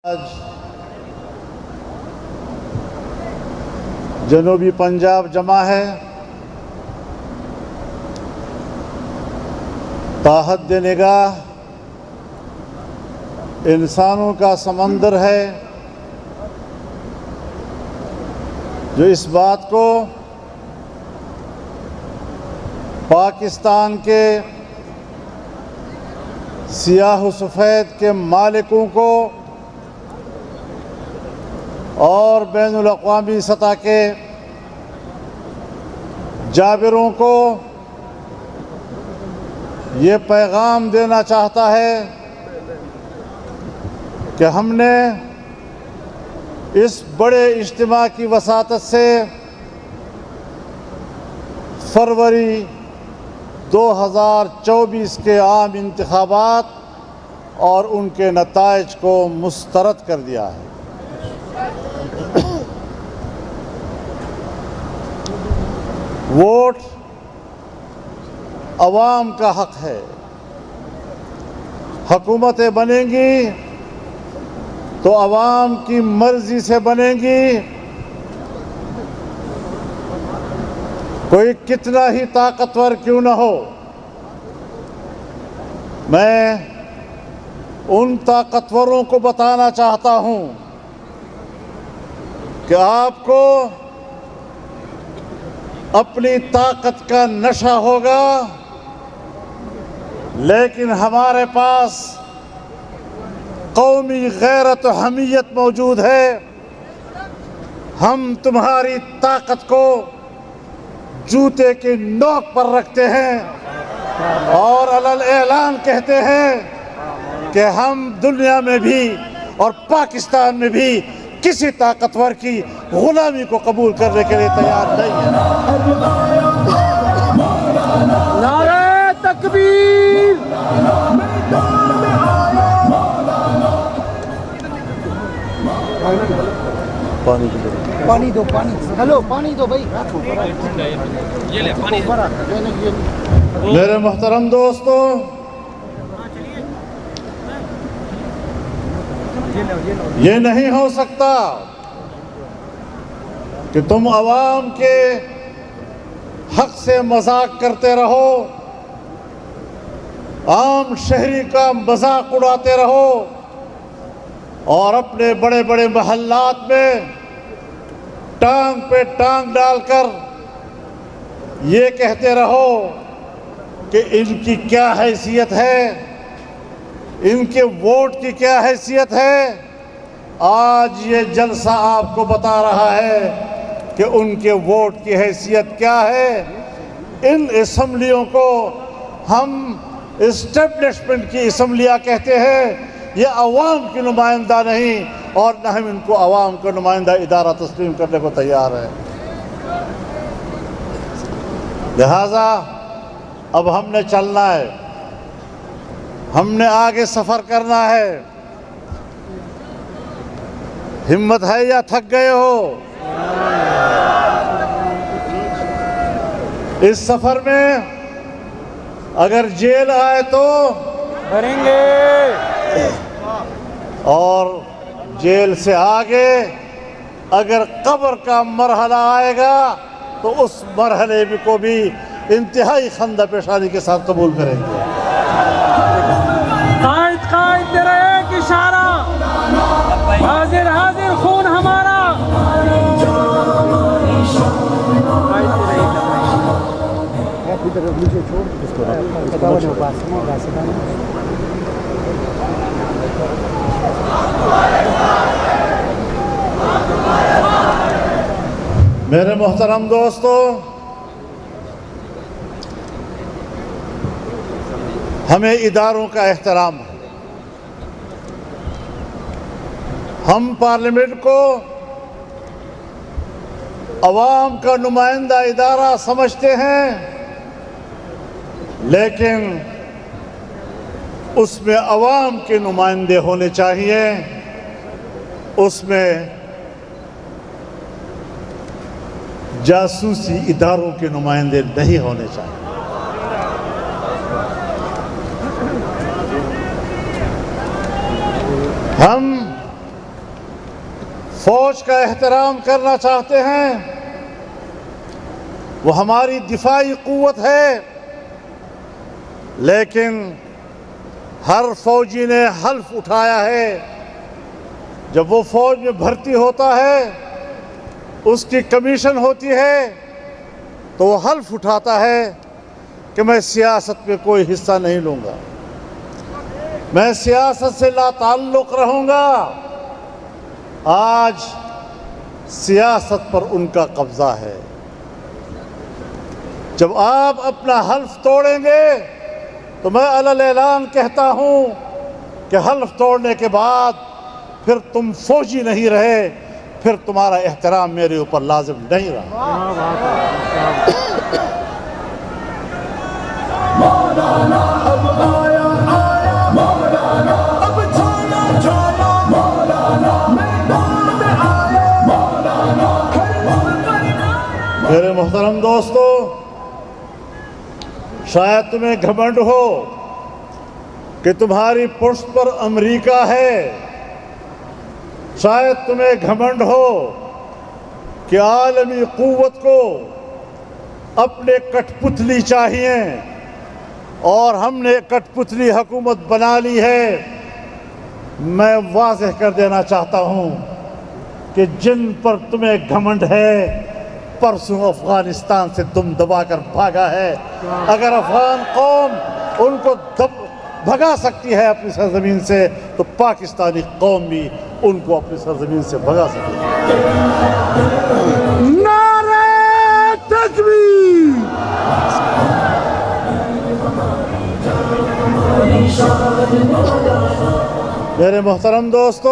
آج جنوبی پنجاب جمع ہے، تاحد نگاہ انسانوں کا سمندر ہے جو اس بات کو پاکستان کے سیاہ و سفید کے مالکوں کو اور بین الاقوامی سطح کے جابروں کو یہ پیغام دینا چاہتا ہے کہ ہم نے اس بڑے اجتماع کی وساطت سے فروری 2024 کے عام انتخابات اور ان کے نتائج کو مسترد کر دیا ہے۔ ووٹ عوام کا حق ہے، حکومتیں بنیں گی تو عوام کی مرضی سے بنیں گی، کوئی کتنا ہی طاقتور کیوں نہ ہو۔ میں ان طاقتوروں کو بتانا چاہتا ہوں کہ آپ کو اپنی طاقت کا نشہ ہوگا، لیکن ہمارے پاس قومی غیرت و حمیت موجود ہے۔ ہم تمہاری طاقت کو جوتے کی نوک پر رکھتے ہیں اور علل اعلان کہتے ہیں کہ ہم دنیا میں بھی اور پاکستان میں بھی کسی طاقتور کی غلامی کو قبول کرنے کے لیے تیار نہیں ہے۔ نعرہ تکبیر! پانی دو، ہلو پانی دو بھائی۔ میرے محترم دوستو، یہ نہیں ہو سکتا کہ تم عوام کے حق سے مذاق کرتے رہو، عام شہری کا مذاق اڑاتے رہو اور اپنے بڑے بڑے محلات میں ٹانگ پہ ٹانگ ڈال کر یہ کہتے رہو کہ ان کی کیا حیثیت ہے، ان کے ووٹ کی کیا حیثیت ہے۔ آج یہ جلسہ آپ کو بتا رہا ہے کہ ان کے ووٹ کی حیثیت کیا ہے۔ ان اسمبلیوں کو ہم اسٹیبلشمنٹ کی اسمبلیاں کہتے ہیں، یہ عوام کی نمائندہ نہیں، اور نہ ہم ان کو عوام کا نمائندہ ادارہ تسلیم کرنے کو تیار ہیں۔ لہٰذا اب ہم نے چلنا ہے، ہم نے آگے سفر کرنا ہے۔ ہمت ہے یا تھک گئے ہو؟ اس سفر میں اگر جیل آئے تو بھریں گے، اور جیل سے آگے اگر قبر کا مرحلہ آئے گا تو اس مرحلے کو بھی انتہائی خندہ پیشانی کے ساتھ قبول کریں گے۔ قائد تیرا ایک اشارہ، حاضر حاضر خون ہمارا۔ میرے محترم دوستو، ہمیں اداروں کا احترام ہے۔ ہم پارلیمنٹ کو عوام کا نمائندہ ادارہ سمجھتے ہیں، لیکن اس میں عوام کے نمائندے ہونے چاہیے، اس میں جاسوسی اداروں کے نمائندے نہیں ہونے چاہیے۔ ہم فوج کا احترام کرنا چاہتے ہیں، وہ ہماری دفاعی قوت ہے، لیکن ہر فوجی نے حلف اٹھایا ہے، جب وہ فوج میں بھرتی ہوتا ہے، اس کی کمیشن ہوتی ہے، تو وہ حلف اٹھاتا ہے کہ میں سیاست میں کوئی حصہ نہیں لوں گا، میں سیاست سے لا تعلق رہوں گا۔ آج سیاست پر ان کا قبضہ ہے۔ جب آپ اپنا حلف توڑیں گے تو میں علی اعلان کہتا ہوں کہ حلف توڑنے کے بعد پھر تم فوجی نہیں رہے، پھر تمہارا احترام میرے اوپر لازم نہیں رہا۔ مولانا اب آیا آیا، مولانا اب چھایا چھایا، مولانا میدان میں آیا، مولانا۔ میرے محترم دوستو، شاید تمہیں گھمنڈ ہو کہ تمہاری پشت پر امریکہ ہے، شاید تمہیں گھمنڈ ہو کہ عالمی قوت کو اپنے کٹ پتلی چاہیے اور ہم نے کٹ پتلی حکومت بنا لی ہے۔ میں واضح کر دینا چاہتا ہوں کہ جن پر تمہیں گھمنڈ ہے، پرسوں افغانستان سے دم دبا کر بھاگا ہے۔ اگر افغان قوم ان کو بھگا سکتی ہے اپنی سرزمین سے، تو پاکستانی قوم بھی ان کو اپنی سرزمین سے بھگا سکتی ہے۔ نعرہ تکبیر! میرے محترم دوستو،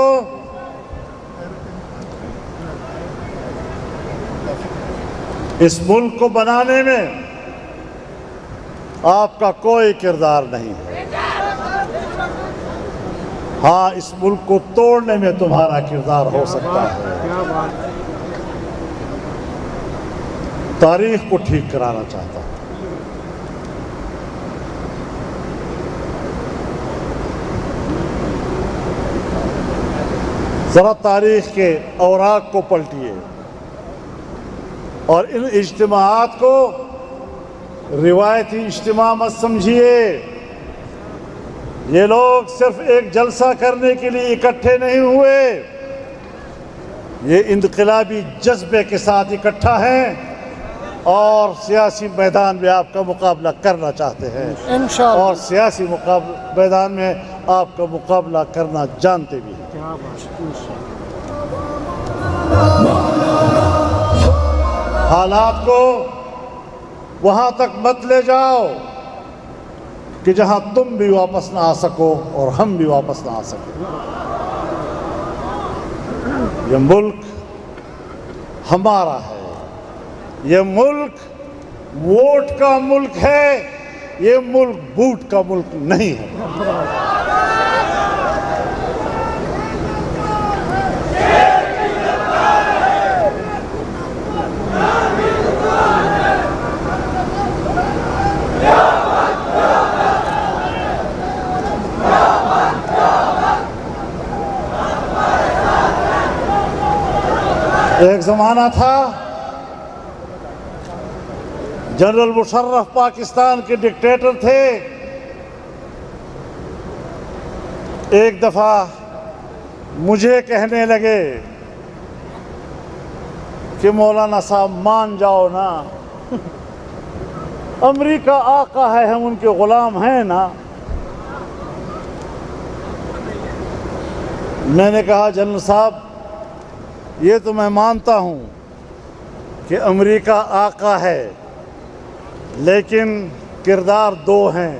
اس ملک کو بنانے میں آپ کا کوئی کردار نہیں ہے، ہاں اس ملک کو توڑنے میں تمہارا کردار ہو سکتا ہے۔ تاریخ کو ٹھیک کرانا چاہتا ہوں۔ ذرا تاریخ کے اوراق کو پلٹیے اور ان اجتماعات کو روایتی اجتماع مت سمجھیے۔ یہ لوگ صرف ایک جلسہ کرنے کے لیے اکٹھے نہیں ہوئے، یہ انقلابی جذبے کے ساتھ اکٹھا ہیں اور سیاسی میدان میں آپ کا مقابلہ کرنا چاہتے ہیں، اور سیاسی میدان میں آپ کا مقابلہ کرنا جانتے بھی ہیں۔ حالات کو وہاں تک مت لے جاؤ کہ جہاں تم بھی واپس نہ آ سکو اور ہم بھی واپس نہ آ سکیں۔ یہ ملک ہمارا ہے، یہ ملک ووٹ کا ملک ہے، یہ ملک بوٹ کا ملک نہیں ہے۔ ایک زمانہ تھا جنرل مشرف پاکستان کے ڈکٹیٹر تھے، ایک دفعہ مجھے کہنے لگے کہ مولانا صاحب مان جاؤ نا، امریکہ آقا ہے، ہم ان کے غلام ہیں نا۔ میں نے کہا جنرل صاحب یہ تو میں مانتا ہوں کہ امریکہ آقا ہے، لیکن کردار دو ہیں،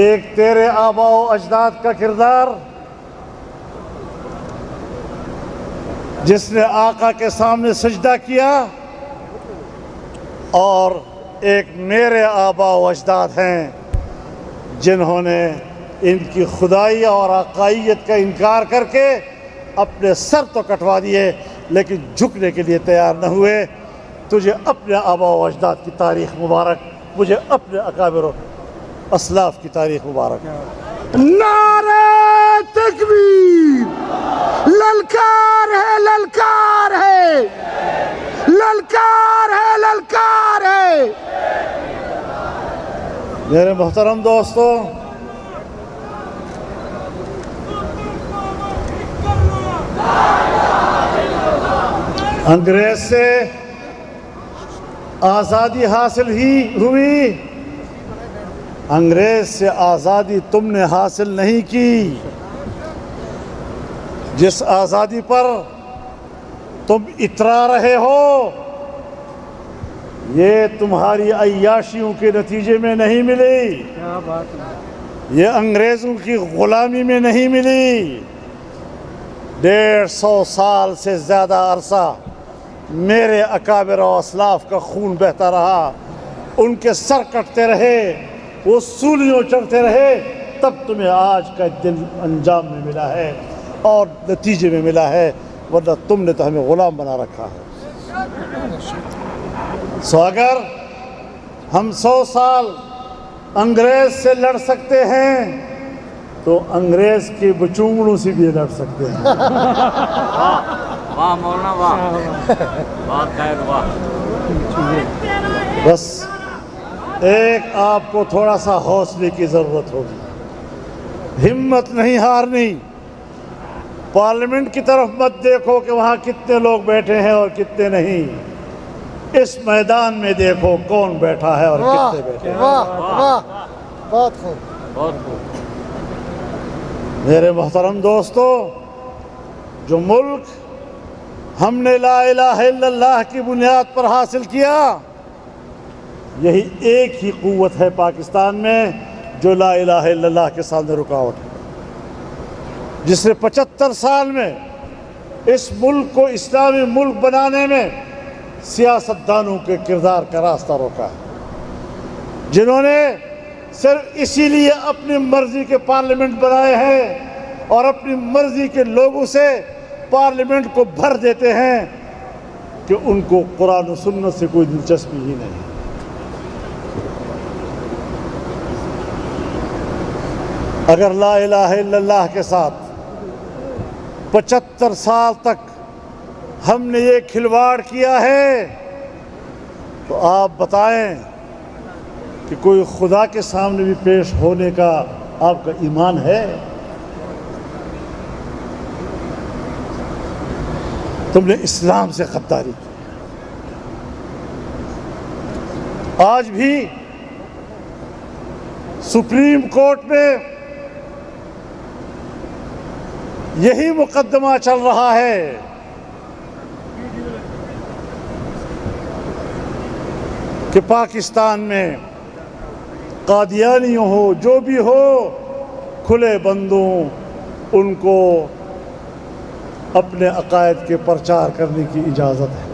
ایک تیرے آباء و اجداد کا کردار جس نے آقا کے سامنے سجدہ کیا، اور ایک میرے آباء و اجداد ہیں جنہوں نے ان کی خدائی اور آقائیت کا انکار کر کے اپنے سر تو کٹوا دیے لیکن جھکنے کے لیے تیار نہ ہوئے۔ تجھے اپنے آباء و اجداد کی تاریخ مبارک، مجھے اپنے اکابر و اسلاف کی تاریخ مبارک۔ نعرہ تکبیر! للکار للکار ہے، للکار ہے، للکار ہے، للکار ہے۔ میرے محترم دوستو، انگریز سے آزادی حاصل ہی ہوئی، انگریز سے آزادی تم نے حاصل نہیں کی۔ جس آزادی پر تم اترا رہے ہو، یہ تمہاری عیاشیوں کے نتیجے میں نہیں ملی، یہ انگریزوں کی غلامی میں نہیں ملی۔ 150 سال سے زیادہ عرصہ میرے اکابر و اسلاف کا خون بہتا رہا، ان کے سر کٹتے رہے، وہ سولیوں چڑھتے رہے، تب تمہیں آج کا دن انجام میں ملا ہے اور نتیجے میں ملا ہے، ورنہ تم نے تو ہمیں غلام بنا رکھا ہے۔ سو اگر ہم 100 سال انگریز سے لڑ سکتے ہیں تو انگریز کے بچونگڑوں سے بھی لڑ سکتے ہیں۔ واہ مولانا واہ، واہ خیر واہ۔ بس ایک آپ کو تھوڑا سا حوصلے کی ضرورت ہوگی، ہمت نہیں ہارنی۔ پارلیمنٹ کی طرف مت دیکھو کہ وہاں کتنے لوگ بیٹھے ہیں اور کتنے نہیں، اس میدان میں دیکھو کون بیٹھا ہے اور کتنے بیٹھے ہیں۔ واہ واہ، بہت خوب۔ بہت خوب۔ میرے محترم دوستو، جو ملک ہم نے لا الہ الا اللہ کی بنیاد پر حاصل کیا، یہی ایک ہی قوت ہے پاکستان میں جو لا الہ الا اللہ کے سامنے رکاوٹ ہے، جس نے 75 سال میں اس ملک کو اسلامی ملک بنانے میں سیاستدانوں کے کردار کا راستہ روکا ہے، جنہوں نے صرف اسی لیے اپنی مرضی کے پارلیمنٹ بنائے ہیں اور اپنی مرضی کے لوگوں سے پارلیمنٹ کو بھر دیتے ہیں کہ ان کو قرآن و سنت سے کوئی دلچسپی ہی نہیں۔ اگر لا الہ الا اللہ کے ساتھ 75 سال تک ہم نے یہ کھلواڑ کیا ہے تو آپ بتائیں کہ کوئی خدا کے سامنے بھی پیش ہونے کا آپ کا ایمان ہے؟ تم نے اسلام سے غداری کی۔ آج بھی سپریم کورٹ میں یہی مقدمہ چل رہا ہے کہ پاکستان میں قادیانیوں ہو، جو بھی ہو، کھلے بندوں ان کو اپنے عقائد کے پرچار کرنے کی اجازت ہے۔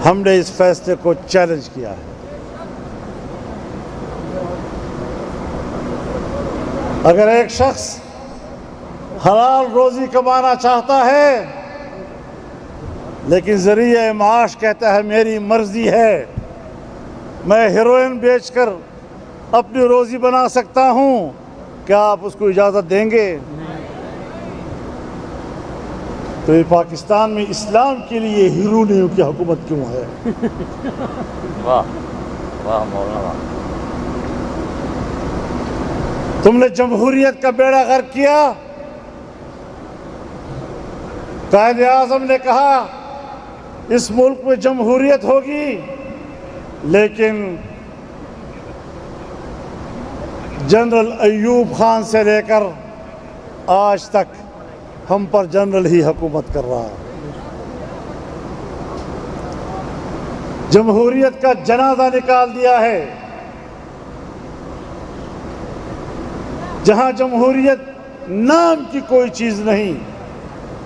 ہم نے اس فیصلے کو چیلنج کیا ہے۔ اگر ایک شخص حلال روزی کمانا چاہتا ہے لیکن ذریعہ معاش کہتا ہے میری مرضی ہے، میں ہیروئن بیچ کر اپنی روزی بنا سکتا ہوں، کیا آپ اس کو اجازت دیں گے؟ تو یہ پاکستان میں اسلام کے لیے ہیروئنوں کی حکومت کیوں ہے؟ واہ واہ مولانا۔ تم نے جمہوریت کا بیڑا غرق کیا۔ قائد اعظم نے کہا اس ملک میں جمہوریت ہوگی، لیکن جنرل ایوب خان سے لے کر آج تک ہم پر جنرل ہی حکومت کر رہا ہے۔ جمہوریت کا جنازہ نکال دیا ہے۔ جہاں جمہوریت نام کی کوئی چیز نہیں،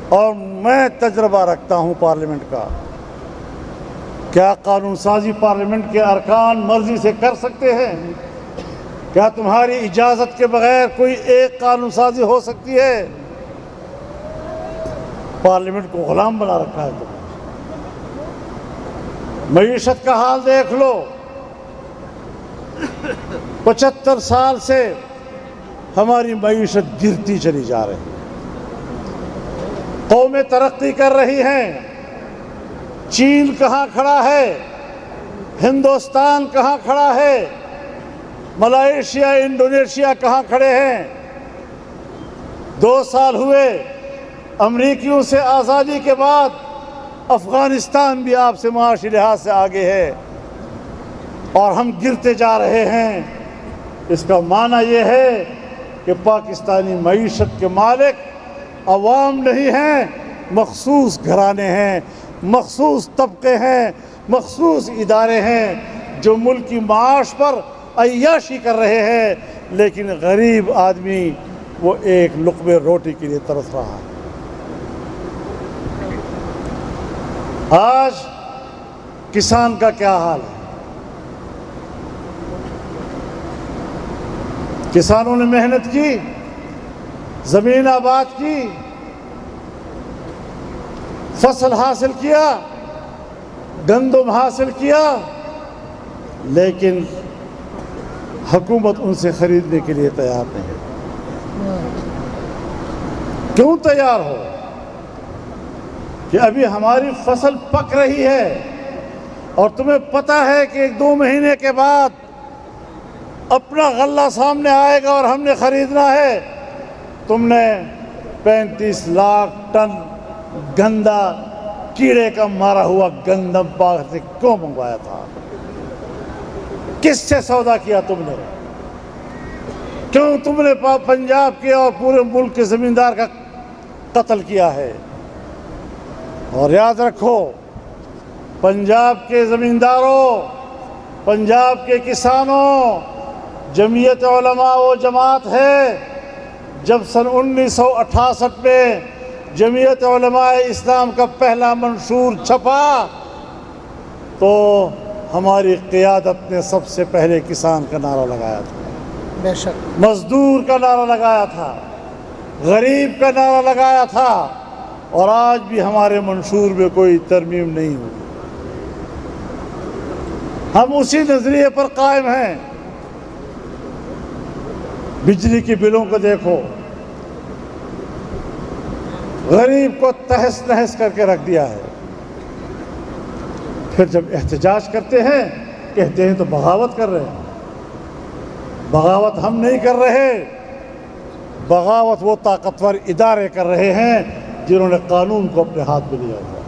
اور میں تجربہ رکھتا ہوں پارلیمنٹ کا، کیا قانون سازی پارلیمنٹ کے ارکان مرضی سے کر سکتے ہیں؟ کیا تمہاری اجازت کے بغیر کوئی ایک قانون سازی ہو سکتی ہے؟ پارلیمنٹ کو غلام بنا رکھا ہے تم نے۔ معیشت کا حال دیکھ لو، 75 سال سے ہماری معیشت گرتی چلی جا رہی ہے۔ قومیں ترقی کر رہی ہیں، چین کہاں کھڑا ہے، ہندوستان کہاں کھڑا ہے، ملائیشیا انڈونیشیا کہاں کھڑے ہیں۔ 2 سال ہوئے امریکیوں سے آزادی کے بعد، افغانستان بھی آپ سے معاشی لحاظ سے آگے ہے، اور ہم گرتے جا رہے ہیں۔ اس کا معنی یہ ہے کہ پاکستانی معیشت کے مالک عوام نہیں ہیں، مخصوص گھرانے ہیں، مخصوص طبقے ہیں، مخصوص ادارے ہیں جو ملک کی معاش پر عیاشی کر رہے ہیں، لیکن غریب آدمی وہ ایک لقمے روٹی کے لیے ترس رہا ہے۔ آج کسان کا کیا حال ہے؟ کسانوں نے محنت کی، زمین آباد کی، فصل حاصل کیا، گندم حاصل کیا، لیکن حکومت ان سے خریدنے کے لیے تیار نہیں۔ کیوں تیار ہو؟ کہ ابھی ہماری فصل پک رہی ہے، اور تمہیں پتہ ہے کہ 1-2 مہینے کے بعد اپنا غلہ سامنے آئے گا اور ہم نے خریدنا ہے۔ تم نے 35 لاکھ ٹن گندا کیڑے کا مارا ہوا گندم باغ سے کیوں منگوایا تھا؟ کس سے سودا کیا تم نے؟ کیوں تم نے پنجاب کے اور پورے ملک کے زمیندار کا قتل کیا ہے؟ اور یاد رکھو، پنجاب کے زمینداروں، پنجاب کے کسانوں، جمعیت علماء وہ جماعت ہے جب سن 1968 میں جمعیت علماء اسلام کا پہلا منشور چھپا تو ہماری قیادت نے سب سے پہلے کسان کا نعرہ لگایا تھا، بے شک مزدور کا نعرہ لگایا تھا، غریب کا نعرہ لگایا تھا، اور آج بھی ہمارے منشور میں کوئی ترمیم نہیں ہوئی۔ ہم اسی نظریے پر قائم ہیں۔ بجلی کی بلوں کو دیکھو، غریب کو تہس نہس کر کے رکھ دیا ہے۔ پھر جب احتجاج کرتے ہیں کہتے ہیں تو بغاوت کر رہے ہیں۔ بغاوت ہم نہیں کر رہے، بغاوت وہ طاقتور ادارے کر رہے ہیں جنہوں نے قانون کو اپنے ہاتھ میں لیا ہوا۔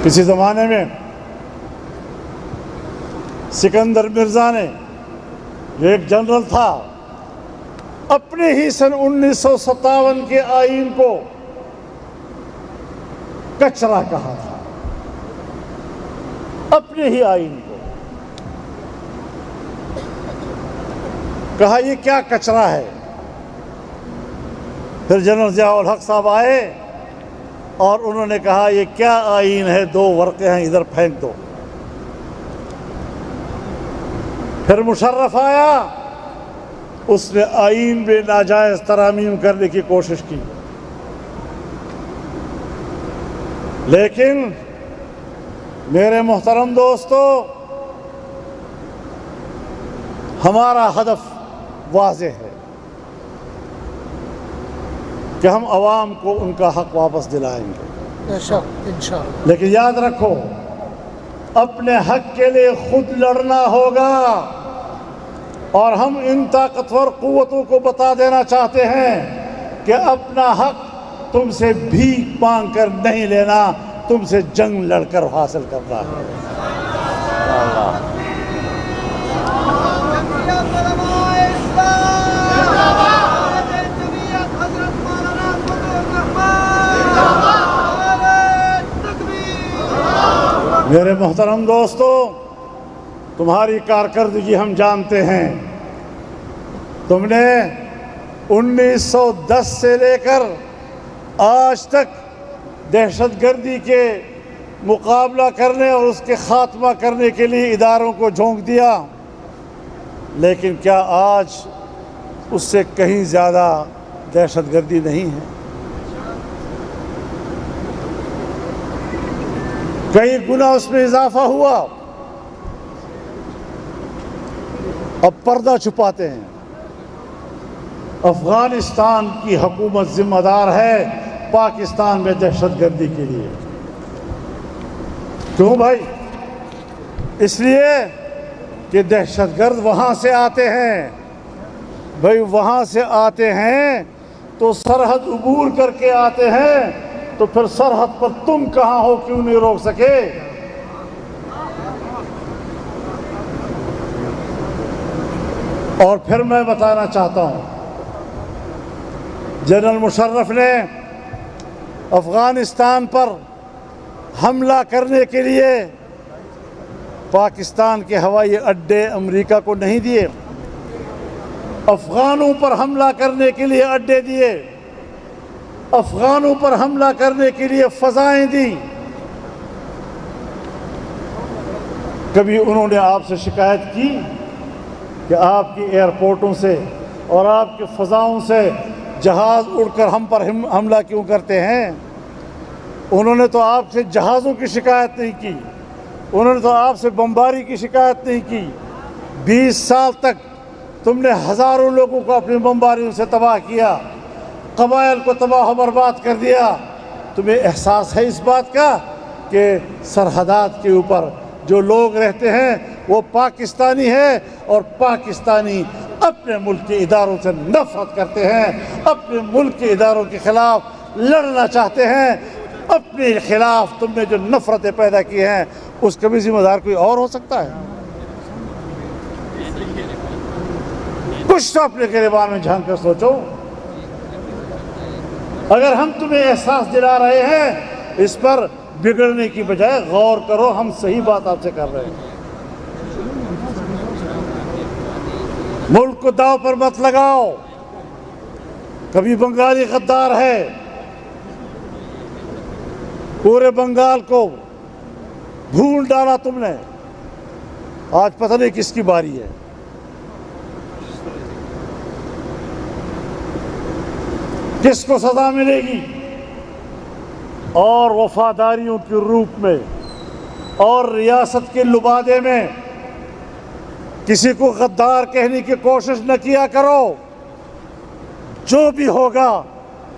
کسی زمانے میں سکندر مرزا نے، جو ایک جنرل تھا، اپنے ہی سن 1957 کے آئین کو کچرا کہا تھا، اپنے ہی آئین کو کہا یہ کیا کچرا ہے۔ پھر جنرل ضیاء الحق صاحب آئے اور انہوں نے کہا یہ کیا آئین ہے، 2 ورقے ہیں ادھر پھینک دو۔ پھر مشرف آیا، اس نے آئین میں ناجائز ترامیم کرنے کی کوشش کی، لیکن میرے محترم دوستو، ہمارا ہدف واضح ہے کہ ہم عوام کو ان کا حق واپس دلائیں گے، بے شک انشاءاللہ۔ لیکن یاد رکھو اپنے حق کے لیے خود لڑنا ہوگا، اور ہم ان طاقتور قوتوں کو بتا دینا چاہتے ہیں کہ اپنا حق تم سے بھیک مانگ کر نہیں لینا، تم سے جنگ لڑ کر حاصل کرنا ہے۔ میرے محترم دوستو، تمہاری کارکردگی ہم جانتے ہیں۔ تم نے 1910 سے لے کر آج تک دہشت گردی کے مقابلہ کرنے اور اس کے خاتمہ کرنے کے لیے اداروں کو جھونک دیا، لیکن کیا آج اس سے کہیں زیادہ دہشت گردی نہیں ہے؟ کئی گنا اس میں اضافہ ہوا۔ اب پردہ چھپاتے ہیں، افغانستان کی حکومت ذمہ دار ہے پاکستان میں دہشت گردی کے لیے. کیوں بھائی؟ اس لیے کہ دہشت گرد وہاں سے آتے ہیں. بھائی وہاں سے آتے ہیں تو سرحد عبور کر کے آتے ہیں، تو پھر سرحد پر تم کہاں ہو، کیوں نہیں روک سکے؟ اور پھر میں بتانا چاہتا ہوں، جنرل مشرف نے افغانستان پر حملہ کرنے کے لیے پاکستان کے ہوائی اڈے امریکہ کو نہیں دیے، افغانوں پر حملہ کرنے کے لیے اڈے دیے، افغانوں پر حملہ کرنے کے لیے فضائیں دی. کبھی انہوں نے آپ سے شکایت کی کہ آپ کی ایئرپورٹوں سے اور آپ کے فضاؤں سے جہاز اڑ کر ہم پر حملہ کیوں کرتے ہیں؟ انہوں نے تو آپ سے جہازوں کی شکایت نہیں کی، انہوں نے تو آپ سے بمباری کی شکایت نہیں کی. 20 سال تک تم نے ہزاروں لوگوں کو اپنی بمباریوں سے تباہ کیا، قبائل کو تباہ و برباد کر دیا. تمہیں احساس ہے اس بات کا کہ سرحدات کے اوپر جو لوگ رہتے ہیں وہ پاکستانی ہیں، اور پاکستانی اپنے ملک کے اداروں سے نفرت کرتے ہیں، اپنے ملک کے اداروں کے خلاف لڑنا چاہتے ہیں. اپنے خلاف تم نے جو نفرتیں پیدا کی ہیں اس کا بھی ذمہ دار کوئی اور ہو سکتا ہے؟ کچھ تو اپنے گریبان میں جھانک کر سوچو. اگر ہم تمہیں احساس دلا رہے ہیں، اس پر بگڑنے کی بجائے غور کرو، ہم صحیح بات آپ سے کر رہے ہیں. ملک کو داؤ پر مت لگاؤ. کبھی بنگالی غدار ہے، پورے بنگال کو بھون ڈالا تم نے، آج پتہ نہیں کس کی باری ہے. کس کو سزا ملے گی؟ اور وفاداریوں کے روپ میں اور ریاست کے لبادے میں کسی کو غدار کہنے کی کوشش نہ کیا کرو. جو بھی ہوگا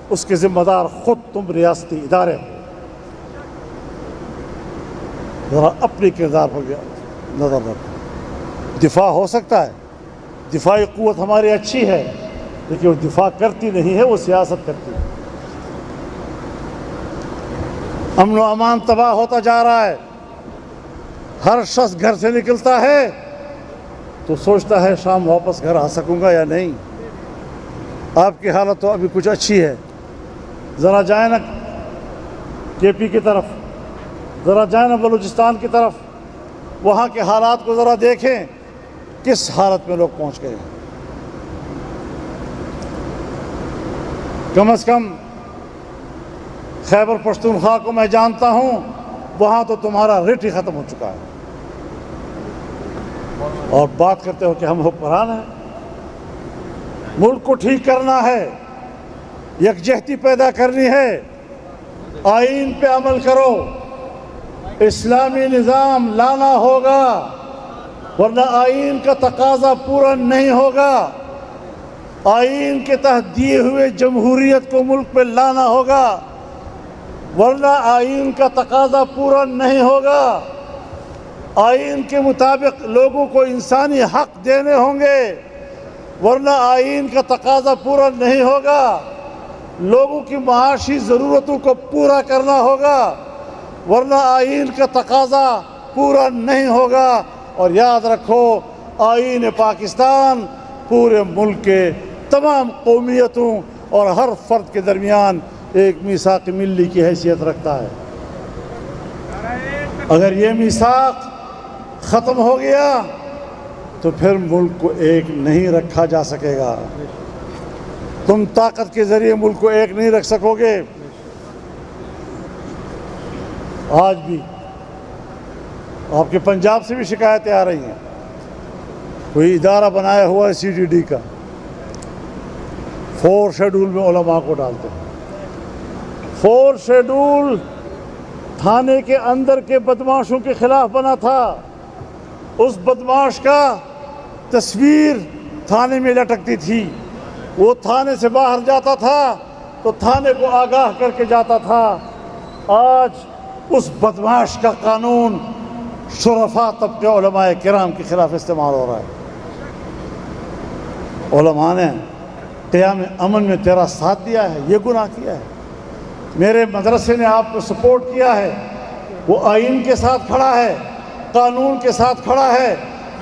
اس کے ذمہ دار خود تم ریاستی ادارے ہو. ذرا اپنے کردار پر نظر رکھو. دفاع ہو سکتا ہے، دفاعی قوت ہماری اچھی ہے، لیکن وہ دفاع کرتی نہیں ہے، وہ سیاست کرتی ہے. امن و امان تباہ ہوتا جا رہا ہے. ہر شخص گھر سے نکلتا ہے تو سوچتا ہے شام واپس گھر آ سکوں گا یا نہیں. آپ کی حالت تو ابھی کچھ اچھی ہے. ذرا جائیں نا کے پی کی طرف، ذرا جائیں نا بلوچستان کی طرف، وہاں کے حالات کو ذرا دیکھیں کس حالت میں لوگ پہنچ گئے ہیں. کم از کم خیبر پختونخوا کو میں جانتا ہوں، وہاں تو تمہارا رٹ ہی ختم ہو چکا ہے، اور بات کرتے ہو کہ ہم حکمران ہیں. ملک کو ٹھیک کرنا ہے، یکجہتی پیدا کرنی ہے، آئین پہ عمل کرو، اسلامی نظام لانا ہوگا، ورنہ آئین کا تقاضا پورا نہیں ہوگا. آئین کے تحت دیے ہوئے جمہوریت کو ملک پہ لانا ہوگا، ورنہ آئین کا تقاضا پورا نہیں ہوگا. آئین کے مطابق لوگوں کو انسانی حق دینے ہوں گے، ورنہ آئین کا تقاضا پورا نہیں ہوگا. لوگوں کی معاشی ضرورتوں کو پورا کرنا ہوگا، ورنہ آئین کا تقاضا پورا نہیں ہوگا. اور یاد رکھو، آئین پاکستان پورے ملک کے تمام قومیتوں اور ہر فرد کے درمیان ایک میثاق ملی کی حیثیت رکھتا ہے. اگر یہ میثاق ختم ہو گیا تو پھر ملک کو ایک نہیں رکھا جا سکے گا. تم طاقت کے ذریعے ملک کو ایک نہیں رکھ سکو گے. آج بھی آپ کے پنجاب سے بھی شکایتیں آ رہی ہیں، کوئی ادارہ بنایا ہوا ہے CTD کا، 4 شیڈول میں علماء کو ڈالتے ہیں. 4 شیڈول تھانے کے اندر کے بدماشوں کے خلاف بنا تھا. اس بدماش کا تصویر تھانے میں لٹکتی تھی. وہ تھانے سے باہر جاتا تھا تو تھانے کو آگاہ کر کے جاتا تھا. آج اس بدمعاش کا قانون شرفاء طبقے علماء کرام کے خلاف استعمال ہو رہا ہے. علماء نے قیام امن میں تیرا ساتھ دیا ہے، یہ گناہ کیا ہے. میرے مدرسے نے آپ کو سپورٹ کیا ہے، وہ آئین کے ساتھ کھڑا ہے، قانون کے ساتھ کھڑا ہے،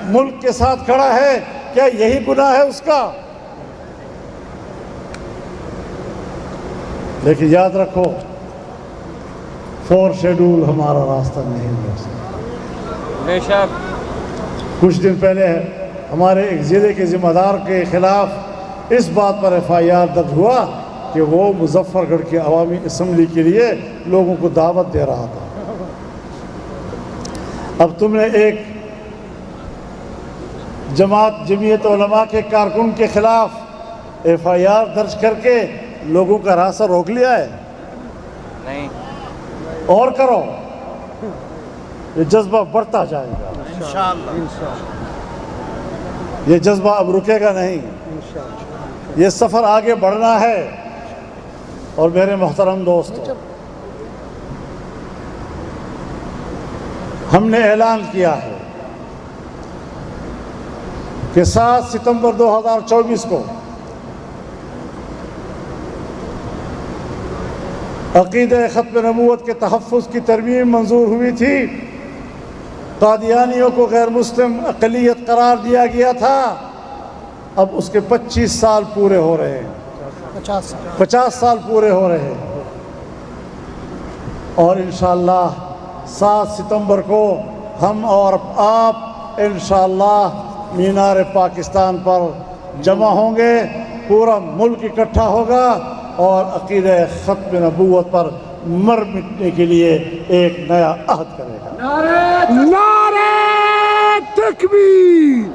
ملک کے ساتھ کھڑا ہے. کیا یہی گناہ ہے اس کا؟ لیکن یاد رکھو، 4 شیڈول ہمارا راستہ نہیں ہو سکتا. بے شک. کچھ دن پہلے ہمارے ایک ضلع کے ذمہ دار کے خلاف اس بات پر FIR درج ہوا کہ وہ مظفر گڑھ کی عوامی اسمبلی کے لیے لوگوں کو دعوت دے رہا تھا. اب تم نے ایک جمعیت علماء کے کارکن کے خلاف FIR درج کر کے لوگوں کا راستہ روک لیا ہے. نہیں. اور کرو، یہ جذبہ بڑھتا جائے گا انشاءاللہ. یہ جذبہ اب رکے گا نہیں. یہ سفر آگے بڑھنا ہے. اور میرے محترم دوستو، ہم نے اعلان کیا ہے کہ 7 ستمبر 2024 کو عقیدہ ختم نبوت کے تحفظ کی ترمیم منظور ہوئی تھی. قادیانیوں کو غیر مسلم اقلیت قرار دیا گیا تھا. اب اس کے 25 سال پورے ہو رہے ہیں، 50 سال پورے ہو رہے ہیں. اور انشاءاللہ 7 ستمبر کو ہم اور آپ انشاءاللہ مینار پاکستان پر جمع ہوں گے. پورا ملک اکٹھا ہوگا اور عقیدہ ختم نبوت پر مر مٹنے کے لیے ایک نیا عہد کرے گا. نعرہ تکبیر،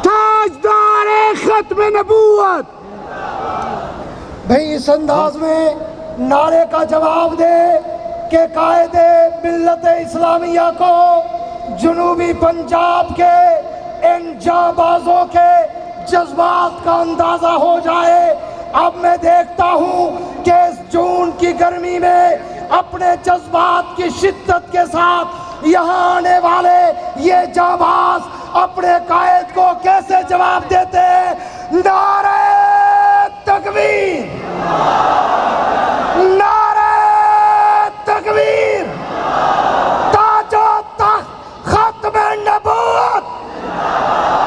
تاجدار ختم نبوت. بھائی اس انداز میں نعرے کا جواب دے کہ قائد ملت اسلامیہ کو جنوبی پنجاب کے ان جانبازوں کے جذبات کا اندازہ ہو جائے. اب میں دیکھتا ہوں کہ اس جون کی گرمی میں اپنے جذبات کی شدت کے ساتھ یہاں آنے والے یہ جانباز اپنے قائد کو کیسے جواب دیتے ہیں. نعرہ تکبیر، نعرہ تکبیر، تاج و تخت ختم نبوت،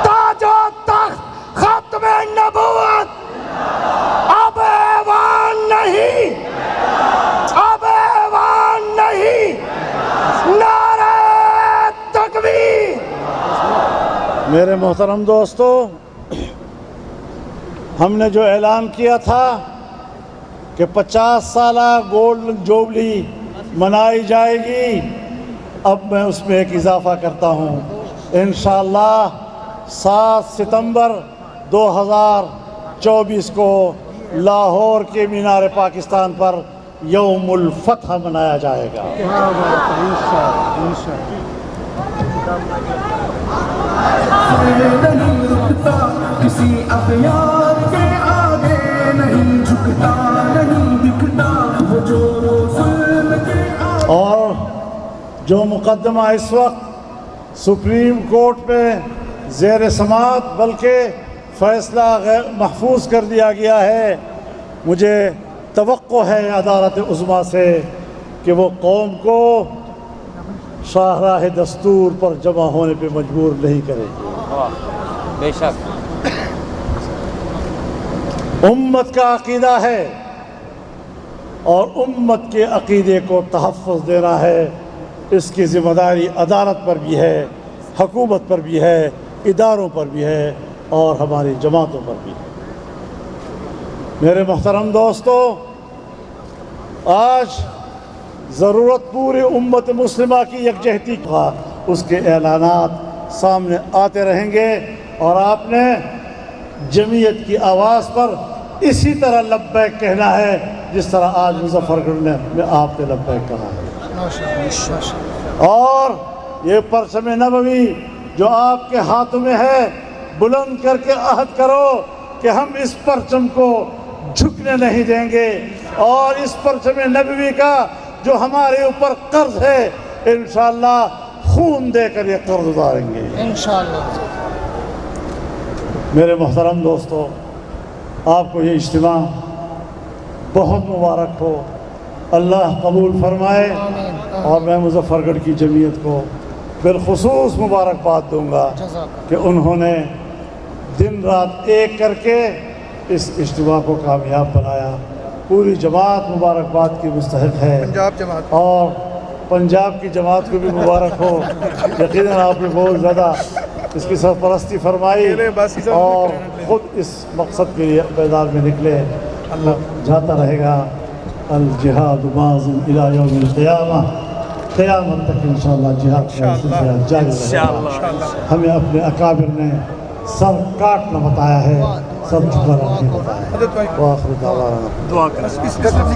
تاج و تخت ختم نبوت. اب ایوان نہیں، اب ایوان نہیں. نعرہ تکبیر. میرے محترم دوستو، ہم نے جو اعلان کیا تھا کہ 50 سالہ گولڈن جوبلی منائی جائے گی، اب میں اس میں ایک اضافہ کرتا ہوں. انشاءاللہ 7 ستمبر 2024 کو لاہور کے مینار پاکستان پر یوم الفتح منایا جائے گا. نہیں رکتا کسی اغیار کے آگے، نہیں جھکتا نہیں دکھتا وہ جو ظلم کے آگے. اور جو مقدمہ اس وقت سپریم کورٹ میں زیر سماعت بلکہ فیصلہ غیر محفوظ کر دیا گیا ہے، مجھے توقع ہے عدالت عظمیٰ سے کہ وہ قوم کو شاہراہ دستور پر جمع ہونے پہ مجبور نہیں کرے گی. بے شک. امت کا عقیدہ ہے اور امت کے عقیدے کو تحفظ دینا ہے. اس کی ذمہ داری عدالت پر بھی ہے، حکومت پر بھی ہے، اداروں پر بھی ہے اور ہماری جماعتوں پر بھی ہے. میرے محترم دوستو، آج ضرورت پوری امت مسلمہ کی یکجہتی کا، اس کے اعلانات سامنے آتے رہیں گے اور آپ نے جمعیت کی آواز پر اسی طرح لبیک کہنا ہے جس طرح آج مظفر گڑھ میں آپ نے لبیک کہا ہے. اور یہ پرچم نبوی جو آپ کے ہاتھ میں ہے، بلند کر کے عہد کرو کہ ہم اس پرچم کو جھکنے نہیں دیں گے اور اس پرچم نبوی کا جو ہمارے اوپر قرض ہے انشاءاللہ خون دے کر یہ قرض اتاریں گے انشاءاللہ۔ میرے محترم دوستو، آپ کو یہ اجتماع بہت مبارک ہو، اللہ قبول فرمائے، اور میں مظفر گڑھ کی جمعیت کو بالخصوص مبارکباد دوں گا کہ انہوں نے دن رات ایک کر کے اس اجتماع کو کامیاب بنایا۔ پوری جماعت مبارکباد کی مستحق ہے، اور پنجاب کی جماعت کو بھی مبارک ہو۔ یقیناً آپ نے بہت زیادہ اس کی سرپرستی فرمائی اور خود اس مقصد کے لیے میدان میں نکلے۔ اللہ جاتا رہے گا الجہاد ماض الی یوم القیامہ، قیامت تک انشاءاللہ جہاد کا سلسلہ جاری رہے گا۔ ہمیں اپنے اکابر نے سر کاٹنا بتایا ہے، سر جھکانا نہیں بتایا ہے۔ وآخر دعوانا